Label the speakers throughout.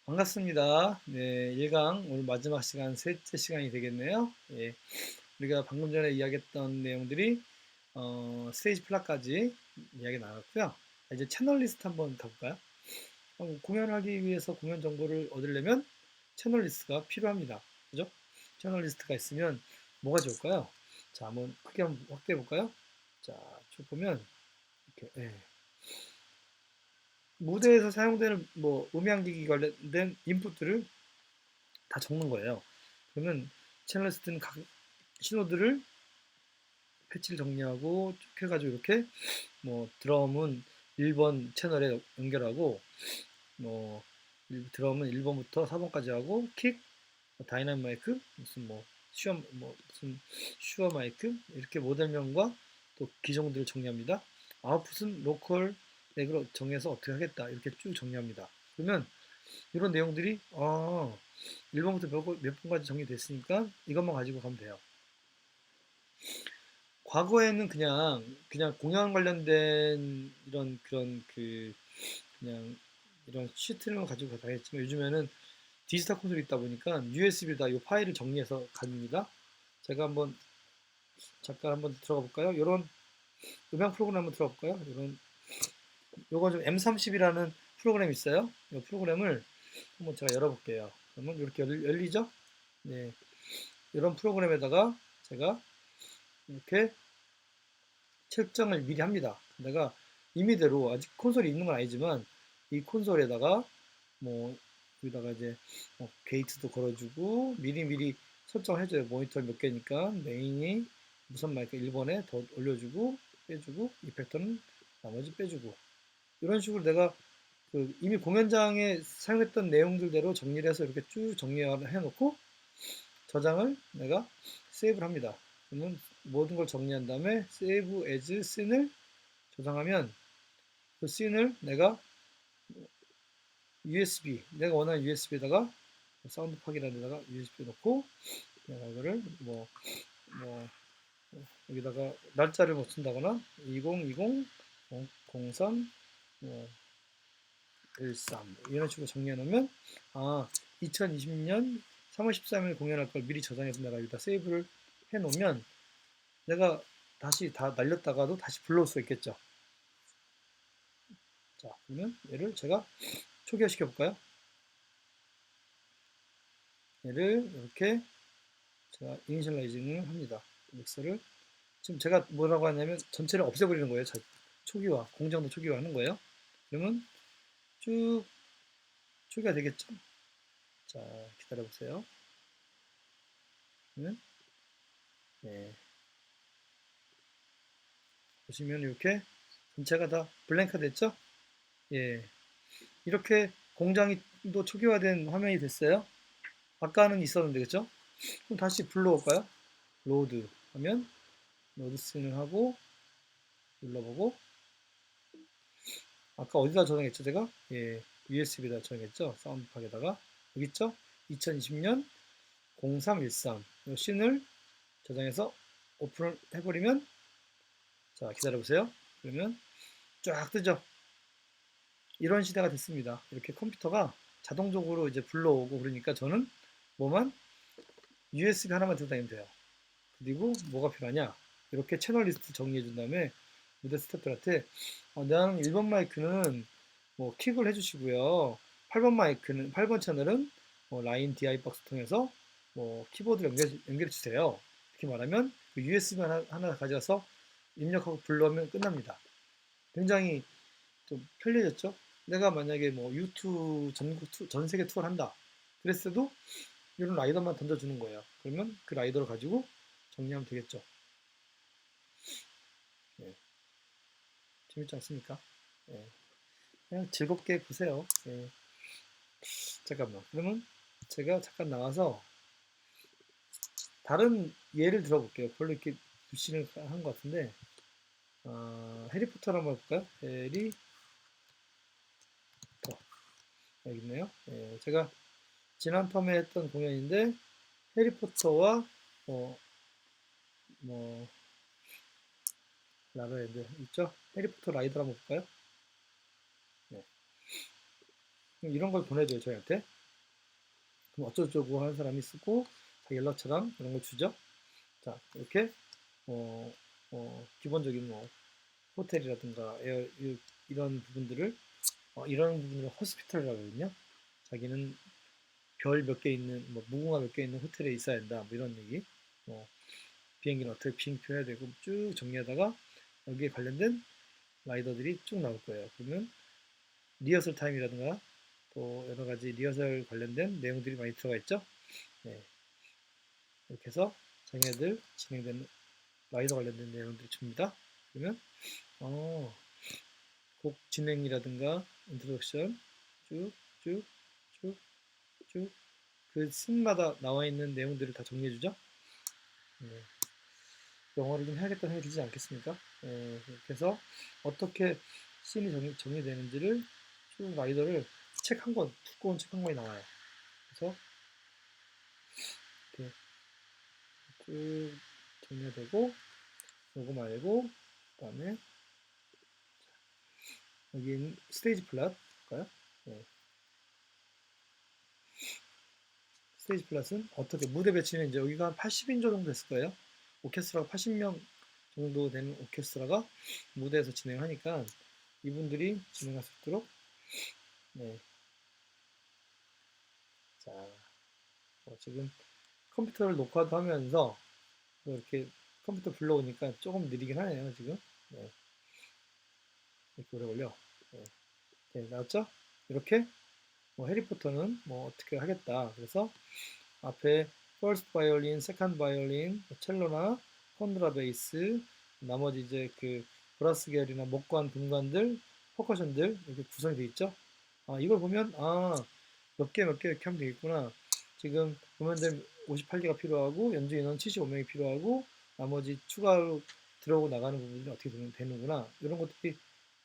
Speaker 1: 반갑습니다. 네, 1강 오늘 마지막 시간 셋째 시간이 되겠네요. 예, 우리가 방금 전에 이야기했던 내용들이 스테이지 플랫까지 이야기 나눴고요. 이제 채널 리스트 한번 가볼까요? 공연을 하기 위해서 공연 정보를 얻으려면 채널 리스트가 필요합니다. 그죠? 채널 리스트가 있으면 뭐가 좋을까요? 자, 한번 크게 한번 확대해 볼까요? 자, 쭉 보면 이렇게 무대에서 사용되는 뭐 음향기기 관련된 인풋들을 다 적는 거예요. 그러면 채널 리스트는 각 신호들을 패치를 정리하고 쭉 해가지고 이렇게 뭐 드럼은 1번 채널에 연결하고 뭐 드럼은 1번부터 4번까지 하고 킥, 다이나믹 마이크, 무슨 슈어 마이크 이렇게 모델명과 또 기종들을 정리합니다. 아웃풋은 로컬 렉으로 정해서 어떻게 하겠다 이렇게 쭉 정리합니다. 그러면 이런 내용들이 1번부터 몇 번까지 정리됐으니까 이것만 가지고 가면 돼요. 과거에는 그냥 공연 관련된 이런 그런 그냥 이런 시트를 가지고 다 했지만 요즘에는 디지털 콘솔이 있다 보니까 USB에다 이 파일을 정리해서 갑니다. 제가 잠깐 한번 들어가 볼까요? 이런 음향 프로그램 한번 들어가 볼까요? 요건 좀 M30이라는 프로그램이 있어요. 이 프로그램을 한번 제가 열어볼게요. 그러면 이렇게 열리죠? 네, 이런 프로그램에다가 제가 이렇게 설정을 미리 합니다. 내가 임의대로 아직 콘솔이 있는 건 아니지만 이 콘솔에다가 뭐 여기다가 이제 게이트도 걸어주고 미리미리 설정을 해줘요. 모니터 몇 개니까 메인이 무선 마이크 1번에 더 올려주고 빼주고 이펙터는 나머지 빼주고 이런 식으로 내가 이미 공연장에 사용했던 내용들대로 정리를 해서 이렇게 쭉 정리해 놓고 저장을 내가 세이브를 합니다. 그러면 모든 걸 정리한 다음에 save as 씬을 저장하면 그 씬을 내가 내가 원하는 USB에다가 사운드 팍이라는 데다가 USB 넣고 내가 이거를 뭐 여기다가 날짜를 못 쓴다거나 2020 03 뭐 13 이런 식으로 정리해 놓으면 2020년 3월 13일 공연할 걸 미리 저장해서 내가 여기다 세이브를 해 놓으면 내가 다시 다 날렸다가도 다시 불러올 수 있겠죠. 자, 그러면 얘를 제가 초기화시켜 볼까요? 얘를 이렇게 제가 이니셜라이징을 합니다. 믹서를 지금 제가 뭐라고 하냐면 전체를 없애버리는 거예요. 초기화, 공정도 초기화 하는 거예요. 그러면 쭉 초기화 되겠죠? 자, 기다려 보세요. 그러면 네, 보시면 이렇게 전체가 다 블랭크 됐죠? 예, 이렇게 공장이 또 초기화된 화면이 됐어요. 아까는 있었는데 그죠? 그럼 다시 불러올까요? 로드 하면 로드 씬을 하고 눌러보고 아까 어디다 저장했죠 제가? 예, USB에다 저장했죠. 사운드팍에다가 여기 있죠? 2020년 0313 이 씬을 저장해서 오픈을 해버리면 자 기다려보세요. 그러면 쫙 뜨죠. 이런 시대가 됐습니다. 이렇게 컴퓨터가 자동적으로 이제 불러오고 그러니까 저는 뭐만 USB 하나만 들고 다니면 돼요. 그리고 뭐가 필요하냐? 이렇게 채널 리스트 정리해 준 다음에 무대 스태프들한테 나는 1번 마이크는 뭐 킥을 해주시고요. 8번 채널은 라인 DI 박스 통해서 뭐 키보드를 연결해 주세요. 이렇게 말하면 그 USB 하나 가져가서 입력하고 불러오면 끝납니다. 굉장히 좀 편리해졌죠? 내가 만약에 뭐 유튜브 전 세계 투어를 한다. 그랬어도 이런 라이더만 던져주는 거예요. 그러면 그 라이더를 가지고 정리하면 되겠죠. 예, 재밌지 않습니까? 예, 그냥 즐겁게 보세요. 예, 잠깐만. 그러면 제가 잠깐 나와서 다른 예를 들어볼게요. 별로 이렇게 불신을 한 것 같은데, 해리포터를 한번 볼까요? 해리포터. 여기 있네요. 예, 제가 지난 텀에 했던 공연인데, 해리포터와 뭐, 뭐, 라라랜드 있죠? 해리포터 라이더 한번 볼까요? 네. 이런 걸 보내줘요, 저희한테. 그럼 어쩌고저쩌고 하는 사람이 쓰고 자기 연락처랑 이런 걸 주죠. 자, 이렇게 어, 기본적인 뭐 호텔이라든가 이런 부분들을 이런 부분을 호스피털이라고 하거든요. 자기는 별 몇 개 있는 뭐 무궁화 몇 개 있는 호텔에 있어야 된다. 뭐 이런 얘기. 뭐 비행기는 어떻게 비행표 해야 되고 쭉 정리하다가 여기에 관련된 라이더들이 쭉 나올 거예요. 그러면 리허설 타임이라든가 또 여러 가지 리허설 관련된 내용들이 많이 들어가 있죠. 네, 이렇게 해서 장애들 진행되는 라이더 관련된 내용들을 줍니다. 그러면 어, 곡 진행이라든가 인트로덕션 쭉쭉쭉쭉 그 씬마다 나와 있는 내용들을 다 정리해 주죠. 네, 영어를 좀 해야겠다는 생각이 들지 않겠습니까? 이렇게 해서 어떻게 씬이 정리되는지를 쭉 라이더를 책 한 권, 두꺼운 책 한 권이 나와요. 그래서 이렇게 쭉 정리가 되고 요거 말고 그다음에 여기는 스테이지 플랫 볼까요? 네. 스테이지 플랫은 어떻게 무대 배치는 이제 여기가 한 80인조 정도 됐을 거예요. 오케스트라가 80명 정도 되는 오케스트라가 무대에서 진행하니까 이분들이 진행할 수 있도록 네. 자, 지금 컴퓨터를 녹화도 하면서 이렇게 컴퓨터 불러오니까 조금 느리긴 하네요, 지금. 네, 이렇게 오래 걸려. 네, 네, 나왔죠? 이렇게 뭐 해리포터는 뭐 어떻게 하겠다. 그래서 앞에 first violin, second violin, 첼로나 컨트라베이스, 나머지 이제 그 브라스 계열이나 목관, 분관들, 퍼커션들 이렇게 구성이 되어 있죠. 이걸 보면 몇 개 몇 개 이렇게 하면 되겠구나. 지금 보면들 58개가 필요하고 연주 인원 75명이 필요하고 나머지 추가로 들어오고 나가는 부분들이 어떻게 되는구나. 이런 것들이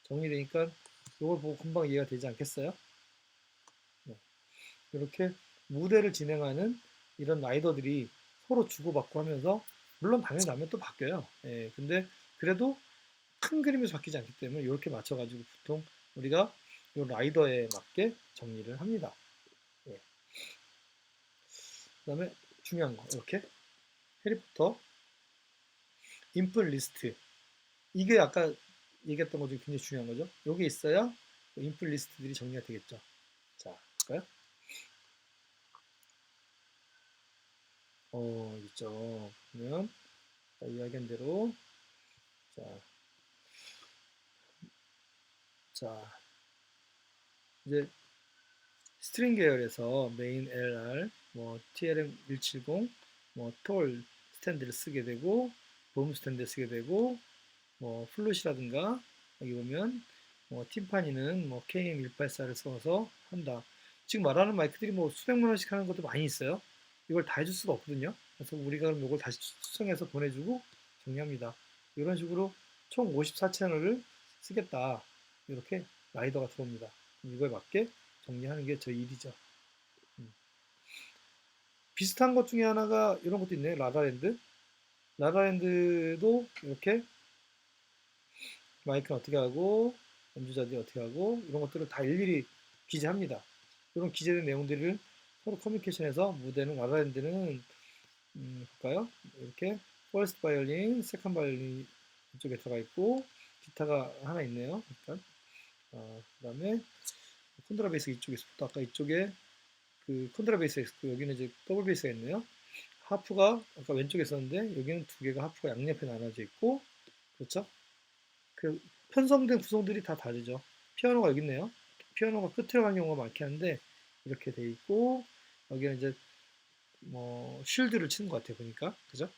Speaker 1: 정리되니까 이걸 보고 금방 이해가 되지 않겠어요? 네. 이렇게 무대를 진행하는 이런 라이더들이 서로 주고받고 하면서 물론 당연히 나면 또 바뀌어요. 예, 근데 그래도 큰 그림에서 바뀌지 않기 때문에 이렇게 맞춰가지고 보통 우리가 이 라이더에 맞게 정리를 합니다. 예. 그 다음에 중요한 거 이렇게 해리포터 인풋 리스트 이게 아까 얘기했던 것 중에 굉장히 중요한 거죠. 여기 있어야 인풋 리스트들이 정리가 되겠죠. 자, 볼까요? 있죠. 그러면 이야기한 대로 자, 자 이제 스트링 계열에서 메인 LR, 뭐 TLM 170, 뭐 톨 스탠드를 쓰게 되고 봄 스탠드 쓰게 되고 뭐 플룻이라든가 여기 보면 뭐 팀파니는 뭐 KM184를 써서 한다. 지금 말하는 마이크들이 뭐 수백만 원씩 하는 것도 많이 있어요. 이걸 다 해줄 수가 없거든요. 그래서 우리가 그럼 이걸 다시 수정해서 보내주고 정리합니다. 이런 식으로 총 54채널을 쓰겠다. 이렇게 라이더가 들어옵니다. 이거에 맞게 정리하는 게 저희 일이죠. 음. 비슷한 것 중에 하나가 이런 것도 있네요. 라라랜드. 라라랜드도 이렇게 마이크는 어떻게 하고 연주자들이 어떻게 하고 이런 것들을 다 일일이 기재합니다. 이런 기재된 내용들을 서로 커뮤니케이션해서 무대는 라라랜드는 볼까요? 이렇게 퍼스트 바이올린, 세컨 바이올린 이쪽에 들어가 있고 기타가 하나 있네요. 일단 그다음에 콘트라베이스 이쪽에 있었고 아까 이쪽에 그 콘트라베이스가 있었고 여기는 이제 더블 베이스가 있네요. 하프가 아까 왼쪽에 있었는데 여기는 두 개가 하프가 양옆에 나눠져 있고 그렇죠? 그 편성된 구성들이 다 다르죠. 피아노가 여기 있네요. 피아노가 끝으로 간 경우가 많긴 한데 이렇게 돼 있고 여기는 이제 뭐 쉴드를 치는 것 같아요 보니까 그죠?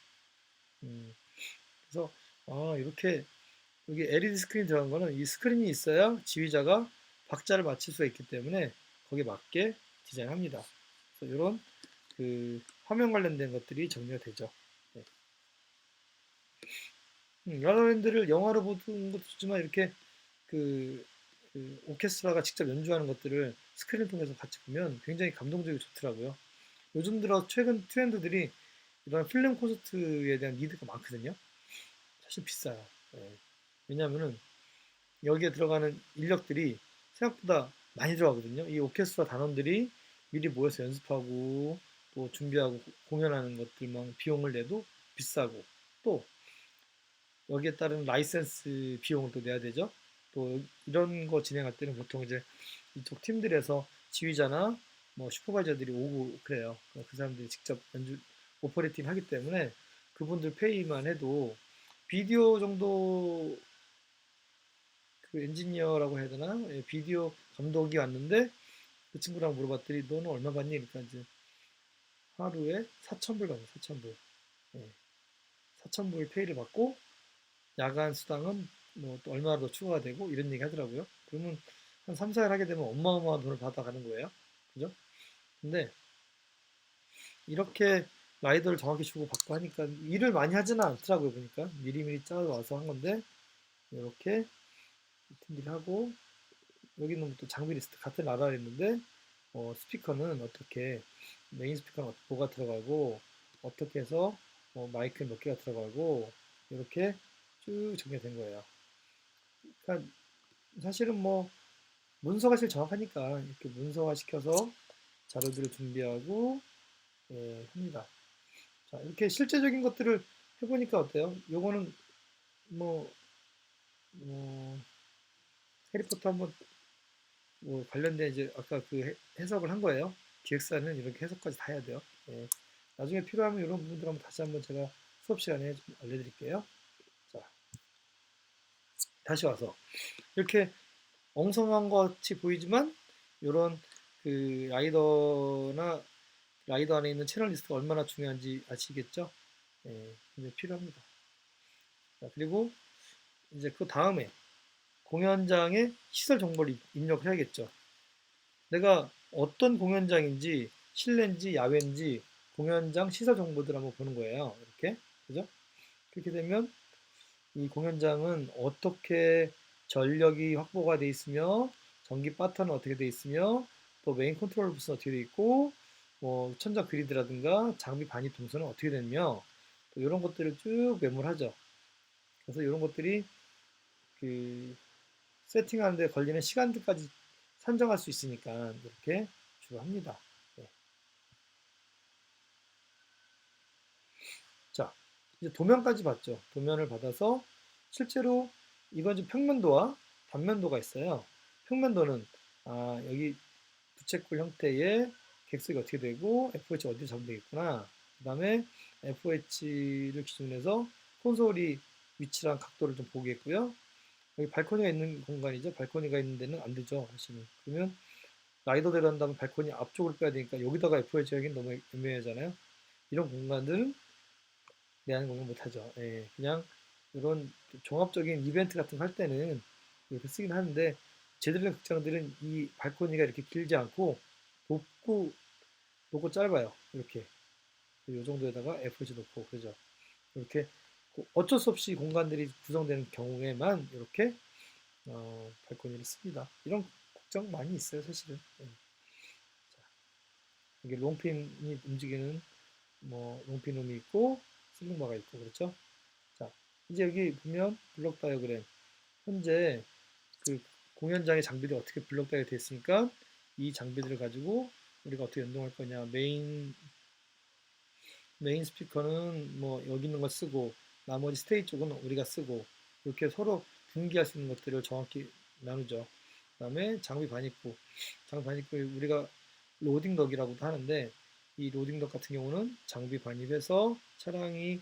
Speaker 1: 그래서 이렇게 여기 LED 스크린 들어간 거는 이 스크린이 있어야 지휘자가 박자를 맞출 수가 있기 때문에 거기에 맞게 디자인합니다. 그래서 이런 그 화면 관련된 것들이 정리가 되죠. 네. 라라랜드를 영화로 보는 것도 좋지만 이렇게 그, 그 오케스트라가 직접 연주하는 것들을 스크린을 통해서 같이 보면 굉장히 감동적이고 좋더라고요. 요즘 들어 최근 트렌드들이 이런 필름 콘서트에 대한 니드가 많거든요. 사실 비싸요. 예. 왜냐하면은 여기에 들어가는 인력들이 생각보다 많이 들어가거든요. 이 오케스트라 단원들이 미리 모여서 연습하고 또 준비하고 공연하는 것들만 비용을 내도 비싸고 또 여기에 따른 라이센스 비용을 또 내야 되죠. 또 이런 거 진행할 때는 보통 이제 이쪽 팀들에서 지휘자나 뭐 슈퍼바이저들이 오고 그래요. 그 사람들이 직접 연주 오퍼레이팅 하기 때문에 그분들 페이만 해도 비디오 정도 그 엔지니어라고 해야 되나? 예, 비디오 감독이 왔는데 그 친구랑 물어봤더니 너는 얼마 받니? 그러니까 이제 하루에 4,000불 받아요. 4,000불. 예, 4,000불 페이를 받고 야간 수당은 뭐 또 얼마나 더 추가가 되고 이런 얘기 하더라고요. 그러면 한 3, 4일 하게 되면 어마어마한 돈을 받아가는 거예요. 그죠? 근데 이렇게 라이더를 정확히 주고 받고 하니까 일을 많이 하지는 않더라고요. 보니까 미리미리 짜서 와서 한 건데 이렇게 팀들이 하고 여기는 또 장비 리스트 같은 나라에 있는데 스피커는 어떻게 메인 스피커는 뭐가 들어가고 어떻게 해서 마이크 몇 개가 들어가고 이렇게 쭉 정리된 거예요. 그러니까 사실은 뭐 문서가 제일 정확하니까 이렇게 문서화 시켜서 자료들을 준비하고 합니다. 자, 이렇게 실제적인 것들을 해보니까 어때요? 요거는 뭐, 뭐 해리포터 한번 뭐 관련된 이제 아까 그 해석을 한 거예요. 기획사는 이렇게 해석까지 다 해야 돼요. 예. 나중에 필요하면 이런 부분들 한번 다시 한번 제가 수업 시간에 좀 알려드릴게요. 자, 다시 와서 이렇게 엉성한 것 같이 보이지만 이런 그 라이더 안에 있는 채널 리스트가 얼마나 중요한지 아시겠죠? 예, 이제 필요합니다. 자, 그리고 이제 그 다음에 공연장에 시설 정보를 입력을 해야겠죠. 내가 어떤 공연장인지 실내인지 야외인지 공연장 시설 정보들 한번 보는 거예요. 이렇게 그죠? 그렇게 되면 이 공연장은 어떻게 전력이 확보가 돼 있으며 전기 파터는 어떻게 돼 있으며 또 메인 컨트롤 부스는 어떻게 돼 있고 뭐 천장 그리드라든가 장비 반입 동선은 어떻게 되며 또 이런 것들을 쭉 메모를 하죠. 그래서 이런 것들이 그 세팅하는 데 걸리는 시간들까지 산정할 수 있으니까 이렇게 주로 합니다. 네. 자, 이제 도면까지 봤죠. 도면을 받아서 실제로 이건 좀 평면도와 단면도가 있어요. 평면도는 여기 부채꼴 형태의 객석이 어떻게 되고 FOH 어디에 적용되겠구나. 그 다음에 FOH를 기준으로 해서 콘솔이 위치랑 각도를 좀 보겠고요. 여기 발코니가 있는 공간이죠. 발코니가 있는 데는 안 되죠. 사실은. 그러면 라이더대로 한다면 발코니 앞쪽을 빼야 되니까 여기다가 FOH 하기는 너무 애매하잖아요. 이런 공간들은 내하는 공간 못하죠. 예, 그냥 이런 종합적인 이벤트 같은 거 할 때는 이렇게 쓰긴 하는데 제대로 된 극장들은 이 발코니가 이렇게 길지 않고 높고 짧아요. 이렇게 이 정도에다가 FOH 놓고 그죠. 이렇게 어쩔 수 없이 공간들이 구성되는 경우에만 이렇게 발코니를 씁니다. 이런 걱정 많이 있어요, 사실은. 예. 자, 이게 롱핀이 움직이는 뭐 롱핀홈이 있고 슬링바가 있고 그렇죠. 자, 이제 여기 보면 블록 다이어그램 현재 그 공연장의 장비들이 어떻게 블록 다이어 되어 있으니까 이 장비들을 가지고 우리가 어떻게 연동할 거냐 메인 스피커는 뭐 여기 있는 걸 쓰고 나머지 스테이지 쪽은 우리가 쓰고 이렇게 서로 분기할 수 있는 것들을 정확히 나누죠. 그 다음에 장비 반입구 우리가 로딩 덕이라고도 하는데 이 로딩 덕 같은 경우는 장비 반입해서 차량이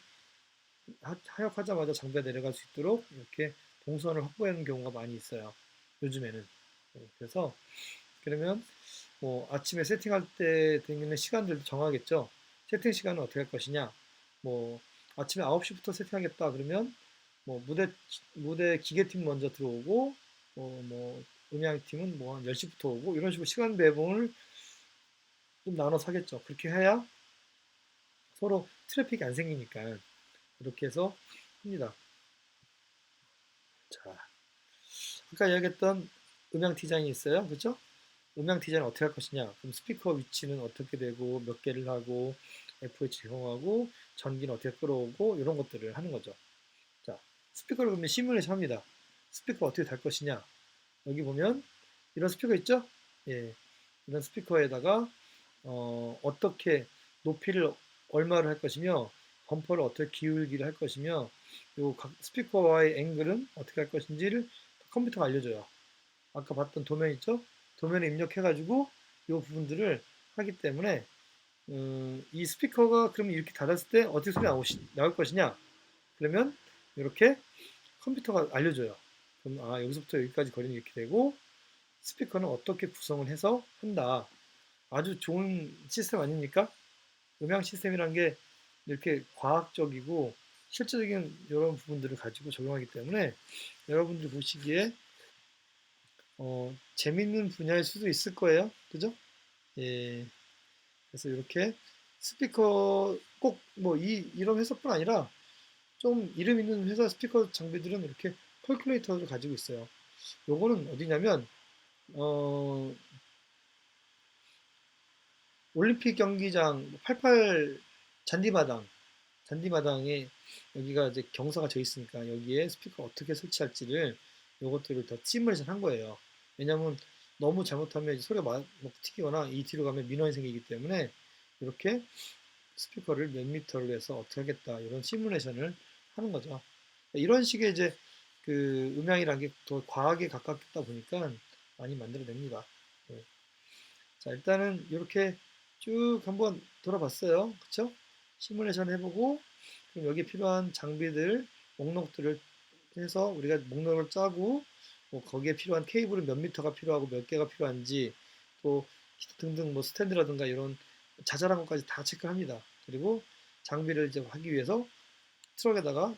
Speaker 1: 하역하자마자 장비가 내려갈 수 있도록 이렇게 동선을 확보하는 경우가 많이 있어요. 요즘에는. 그래서 그러면 뭐 아침에 세팅할 때 되는 시간들도 정하겠죠. 세팅 시간은 어떻게 할 것이냐. 뭐 아침에 9시부터 세팅하겠다 그러면 뭐 무대 기계팀 먼저 들어오고 뭐 음향팀은 뭐 한 10시부터 오고 이런 식으로 시간 배분을 좀 나눠서 하겠죠. 그렇게 해야 서로 트래픽이 안 생기니까 이렇게 해서 합니다. 자, 아까 이야기했던 음향 디자인이 있어요. 그렇죠? 음향 디자인 어떻게 할 것이냐? 그럼 스피커 위치는 어떻게 되고 몇 개를 하고 FH 제공하고 전기는 어떻게 끌어오고 이런 것들을 하는 거죠. 자, 스피커를 그러면 시뮬레이션 합니다. 스피커 어떻게 달 것이냐? 여기 보면 이런 스피커 있죠? 예, 이런 스피커에다가 어떻게 높이를 얼마를 할 것이며 범퍼를 어떻게 기울기를 할 것이며 요 각 스피커와의 앵글은 어떻게 할 것인지를 컴퓨터가 알려줘요. 아까 봤던 도면 있죠? 도면에 입력해가지고 이 부분들을 하기 때문에 이 스피커가 그러면 이렇게 닫았을 때 어떻게 소리 나올 것이냐? 그러면 이렇게 컴퓨터가 알려줘요. 그럼 여기서부터 여기까지 거리는 이렇게 되고 스피커는 어떻게 구성을 해서 한다. 아주 좋은 시스템 아닙니까? 음향 시스템이란 게 이렇게 과학적이고 실질적인 이런 부분들을 가지고 적용하기 때문에 여러분들이 보시기에 재밌는 분야일 수도 있을 거예요. 그죠? 예. 그래서 이렇게 스피커 꼭 뭐 이런 회사뿐 아니라 좀 이름 있는 회사 스피커 장비들은 이렇게 컬큘레이터를 가지고 있어요. 요거는 어디냐면 어, 올림픽 경기장 88 잔디마당 잔디마당에 여기가 이제 경사가 져 있으니까 여기에 스피커 어떻게 설치할지를 요것들을 다 시뮬레이션 한 거예요. 왜냐면 너무 잘못하면 소리가 막 튀기거나 이 뒤로 가면 민원이 생기기 때문에 이렇게 스피커를 몇 미터를 해서 어떻게 하겠다 이런 시뮬레이션을 하는 거죠. 이런 식의 이제 그 음향이라는 게 더 과학에 가깝다 보니까 많이 만들어냅니다. 네. 자, 일단은 이렇게 쭉 한번 돌아봤어요. 그쵸? 시뮬레이션 해보고, 그럼 여기 필요한 장비들, 목록들을 해서 우리가 목록을 짜고, 뭐 거기에 필요한 케이블은 몇 미터가 필요하고 몇 개가 필요한지, 또 등등 뭐 스탠드라든가 이런 자잘한 것까지 다 체크합니다. 그리고 장비를 이제 하기 위해서 트럭에다가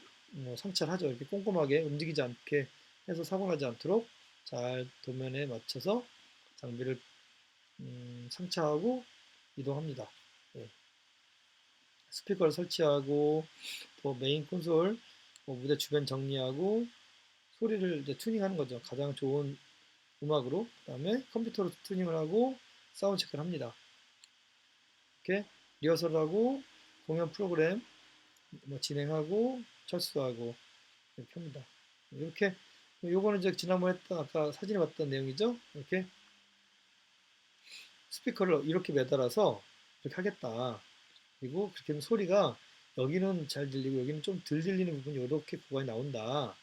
Speaker 1: 상차를 하죠. 이렇게 꼼꼼하게 움직이지 않게 해서 사고 나지 않도록 잘 도면에 맞춰서 장비를 상차하고 이동합니다. 예. 스피커를 설치하고 또 메인 콘솔 무대 주변 정리하고 소리를 이제 튜닝하는 거죠. 가장 좋은 음악으로. 그다음에 컴퓨터로 튜닝을 하고 사운드 체크를 합니다. 이렇게 리허설을 하고 공연 프로그램 뭐 진행하고 철수하고 이렇게 합니다. 이렇게 요거는 이제 지난번에 했던 아까 사진에 봤던 내용이죠. 이렇게 스피커를 이렇게 매달아서 이렇게 하겠다. 그리고 그렇게 하면 소리가 여기는 잘 들리고 여기는 좀 덜 들리는 부분이 이렇게 구간이 나온다.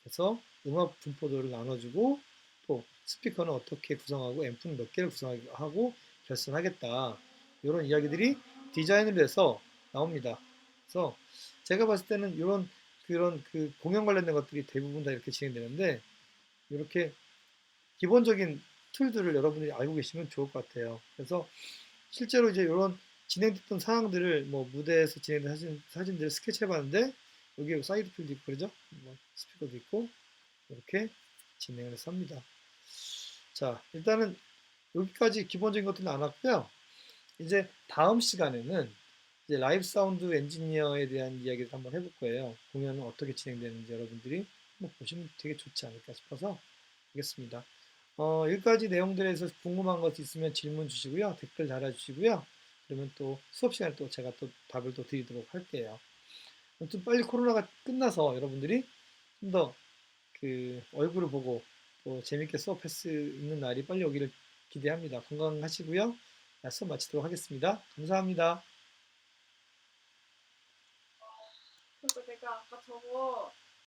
Speaker 1: 그래서 음악 분포도를 나눠주고 또 스피커는 어떻게 구성하고 앰프는 몇 개를 구성하고 결선하겠다. 이런 이야기들이 디자인을 해서 나옵니다. 그래서 제가 봤을 때는 이런 그런 그 공연 관련된 것들이 대부분 다 이렇게 진행되는데 이렇게 기본적인 툴들을 여러분들이 알고 계시면 좋을 것 같아요. 그래서 실제로 이제 이런 진행됐던 상황들을 뭐 무대에서 진행된 사진들을 스케치해봤는데 여기 사이드 필도 있고 그러죠? 뭐 스피커도 있고 이렇게 진행을 해서 합니다. 자, 일단은 여기까지 기본적인 것들은 나눴고요. 이제 다음 시간에는 이제 라이브 사운드 엔지니어에 대한 이야기를 한번 해볼 거예요. 공연은 어떻게 진행되는지 여러분들이 한번 보시면 되게 좋지 않을까 싶어서 하겠습니다. 여기까지 내용들에서 궁금한 것 있으면 질문 주시고요. 댓글 달아주시고요. 그러면 또 수업 시간에 또 제가 또 답을 또 드리도록 할게요. 아무튼 빨리 코로나가 끝나서 여러분들이 좀 더 그 얼굴을 보고 또 재밌게 수업할 수 있는 날이 빨리 오기를 기대합니다. 건강하시고요. 수업 마치도록 하겠습니다. 감사합니다.
Speaker 2: 그래서 내가 아까 저거